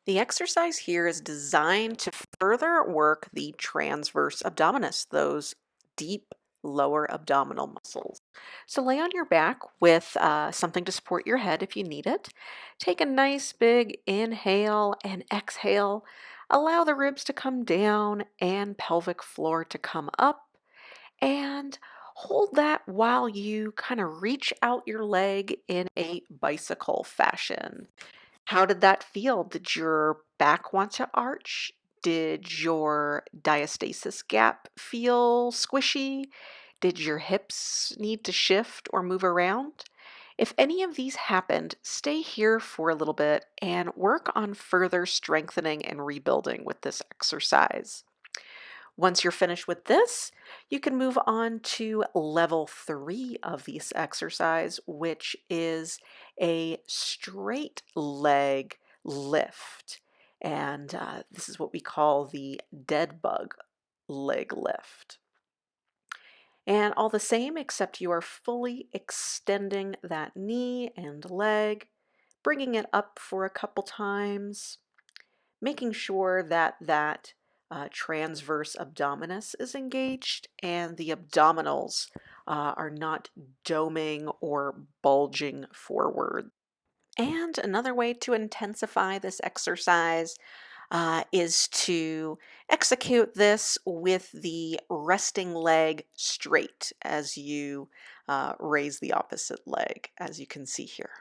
The exercise here is designed to further work the transverse abdominis, those deep lower abdominal muscles. So lay on your back with something to support your head if you need it. Take a nice big inhale and exhale. Allow the ribs to come down and pelvic floor to come up. And hold that while you kind of reach out your leg in a bicycle fashion. How did that feel? Did your back want to arch? Did your diastasis gap feel squishy? Did your hips need to shift or move around? If any of these happened, stay here for a little bit and work on further strengthening and rebuilding with this exercise. Once you're finished with this, you can move on to level 3 of this exercise, which is a straight leg lift. And this is what we call the dead bug leg lift. And all the same, except you are fully extending that knee and leg, bringing it up for a couple times, making sure that transverse abdominis is engaged and the abdominals are not doming or bulging forward. And another way to intensify this exercise is to execute this with the resting leg straight as you raise the opposite leg, as you can see here.